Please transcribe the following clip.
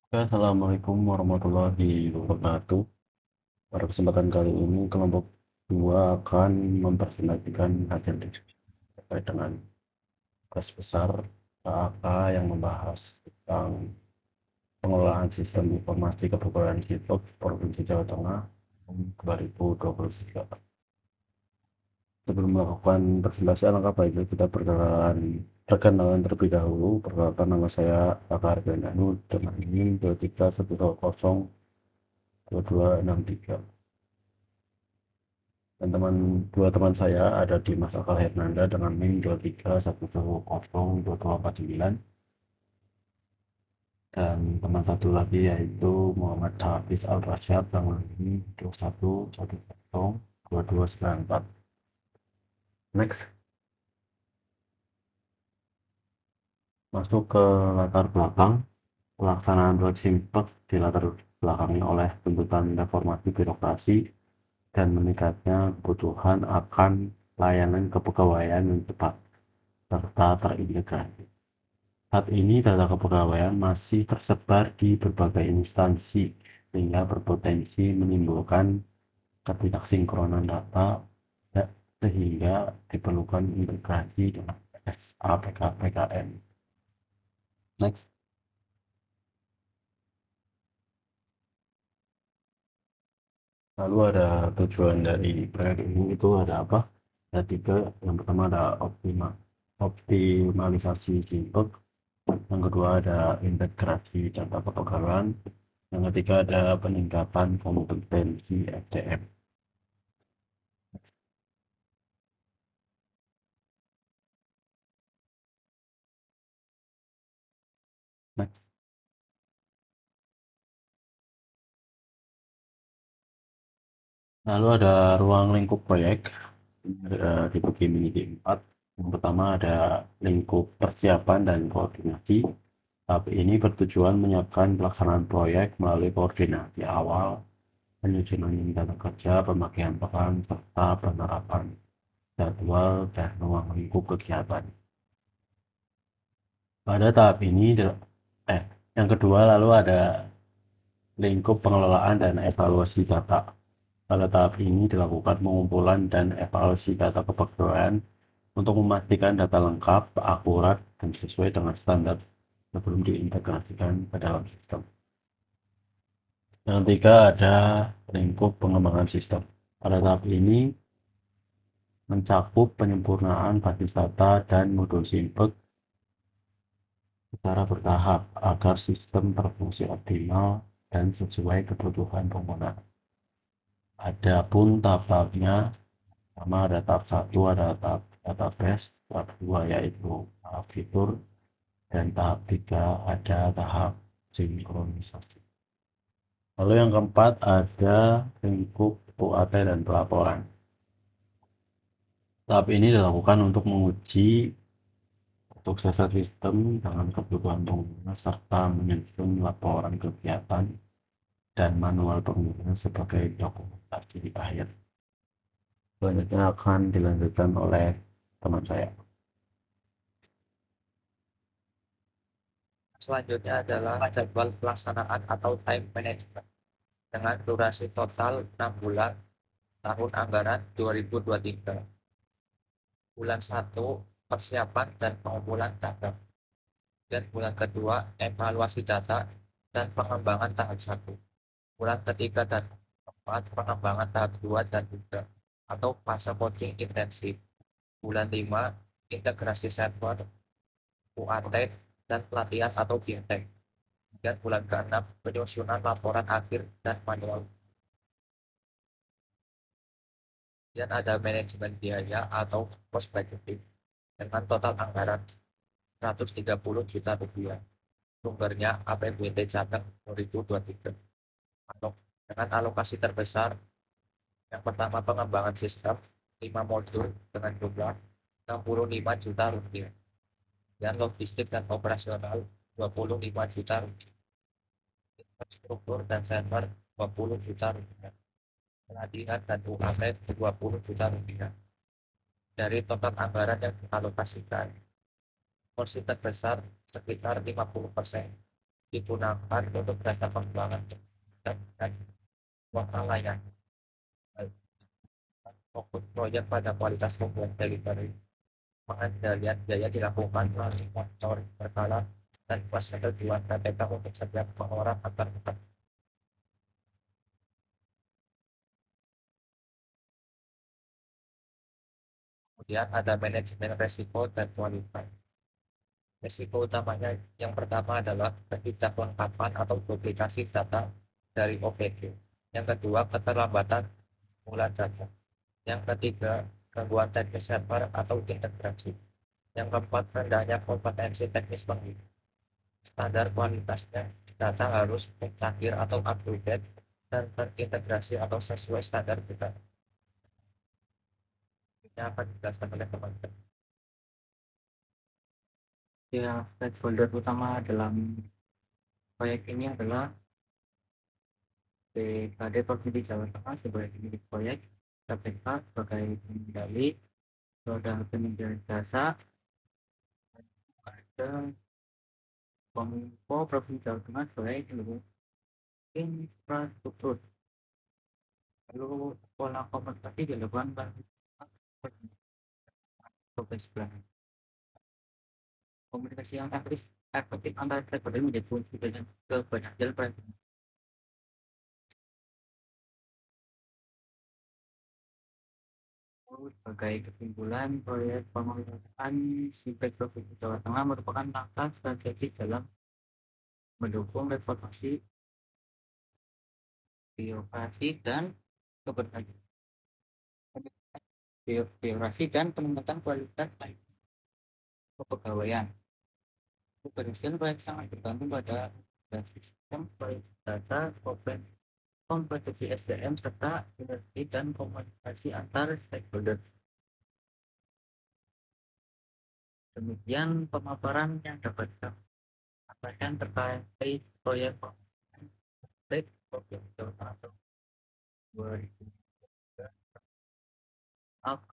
Assalamualaikum warahmatullahi wabarakatuh. Pada kesempatan kali ini, kelompok 2 akan mempresentasikan hasil diskusi terkait dengan tugas besar KAK yang membahas tentang pengelolaan sistem informasi kepegawaian sipil Provinsi Jawa Tengah tahun 2023. Sebelum melakukan presentasi, alangkah baiknya kita perkenalan terlebih dahulu. Perkenalkan, nama saya Kakak Ardian Danu dengan NIM 23102263. Dan dua teman saya ada di Mas Akal Hernanda dengan NIM 23102249, dan teman satu lagi yaitu Muhammad Hafiz Al Rasyad dengan NIM 21102294. Next, masuk ke latar belakang. Pelaksanaan proyek Simpek dilatar belakangi oleh tuntutan reformasi birokrasi dan meningkatnya kebutuhan akan layanan kepegawaian yang cepat serta terintegrasi. Saat ini data kepegawaian masih tersebar di berbagai instansi sehingga berpotensi menimbulkan ketidaksinkronan data, sehingga diperlukan integrasi dengan SAPKPKN. Next. Lalu ada tujuan dari proyek ini itu ada apa? Ada tiga. Yang pertama ada optimalisasi simbol. Yang kedua ada integrasi data kepegawaian. Yang ketiga ada peningkatan kompetensi SDM. Next. Lalu ada ruang lingkup proyek, dibagi menjadi 4. Yang pertama ada lingkup persiapan dan koordinasi. Tahap ini bertujuan menyiapkan pelaksanaan proyek melalui koordinasi awal, penyusunan data kerja, pemakaian peran, serta penerapan jadwal dan ruang lingkup kegiatan. Pada tahap ini, yang kedua lalu ada lingkup pengelolaan dan evaluasi data. Pada tahap ini dilakukan pengumpulan dan evaluasi data kepegawaian untuk memastikan data lengkap, akurat, dan sesuai dengan standar sebelum diintegrasikan ke dalam sistem. Yang ketiga ada lingkup pengembangan sistem. Pada tahap ini mencakup penyempurnaan basis data dan modul Simpek secara bertahap agar sistem berfungsi optimal dan sesuai kebutuhan pengguna. Adapun tahapnya, pertama ada tahap 1 ada tahap database, tahap 2 yaitu tahap fitur, dan tahap 3 ada tahap sinkronisasi. Lalu yang keempat ada lingkup UAT dan pelaporan. Tahap ini dilakukan untuk menguji kesuksesan sistem dengan kebutuhan pengguna serta menyusun laporan kegiatan dan manual pengguna sebagai dokumentasi di akhir. Selanjutnya akan dilanjutkan oleh teman saya. Selanjutnya adalah jadwal pelaksanaan atau time management dengan durasi total 6 bulan tahun anggaran 2023. Bulan 1 persiapan dan pengumpulan data. Dan bulan kedua evaluasi data dan pengembangan tahap 1. Bulan ketiga dan keempat pengembangan tahap 2 dan 3 atau fase coding intensif. Bulan 5 integrasi server, UAT, dan pelatihan atau fintech. Dan bulan ke-6 penyusunan laporan akhir dan manual. Dan ada manajemen biaya atau cost budgeting dengan total anggaran 130 juta rupiah. Sumbernya APBD Jateng 2023. Dengan alokasi terbesar, yang pertama pengembangan sistem 5 modul dengan jumlah 65 juta rupiah. Dan logistik dan operasional 25 juta rupiah. Infrastruktur dan server 20 juta rupiah. Pelatihan dan UAT 20 juta rupiah. Dari total anggaran yang dialokasikan, porsi terbesar sekitar 50% digunakan untuk jasa pengembangan dan kuota layanan. Fokus proyek pada kualitas pembuat delivery. Pengendalian biaya dilakukan melalui monitoring berkala dan fase tujuan KPK untuk setiap pengeluaran antar tempat. Kemudian ada manajemen resiko dan kualitas. Risiko utamanya yang pertama adalah ketidakkelengkapan atau duplikasi data dari OPD. Yang kedua, keterlambatan pengumpulan data. Yang ketiga, gangguan teknis server atau integrasi. Yang keempat, rendahnya kompetensi teknis pengguna. Standar kualitasnya data harus mutakhir atau up-to-date dan terintegrasi atau sesuai standar kita. Ini akan dijelaskan oleh teman-teman. Ya, stakeholder utama dalam proyek ini adalah BKD Provinsi Jawa Tengah sebagai pemilik proyek, KPK sebagai pengendali, roda penyedia jasa, ada Kominfo Provinsi Jawa Tengah sebagai seluruh infrastruktur. Lalu pola komunikasi dilakukan komunikasi yang efektif antara stakeholder menjadi kunci keberhasilan proyek. Sebagai kesimpulan, proyek pengelolaan Sipek Provinsi Jawa Tengah merupakan langkah strategis dalam mendukung reformasi birokrasi dan keberhasilan birokrasi dan peningkatan kualitas kepegawaian. Keberhasilan proyek sangat bergantung pada sistem proyek data, kompetensi SDM, serta sinergi dan komunikasi antar stakeholder. Demikian pemaparan yang dapat kami sampaikan terkait proyek Provinsi Jawa Tengah 2023.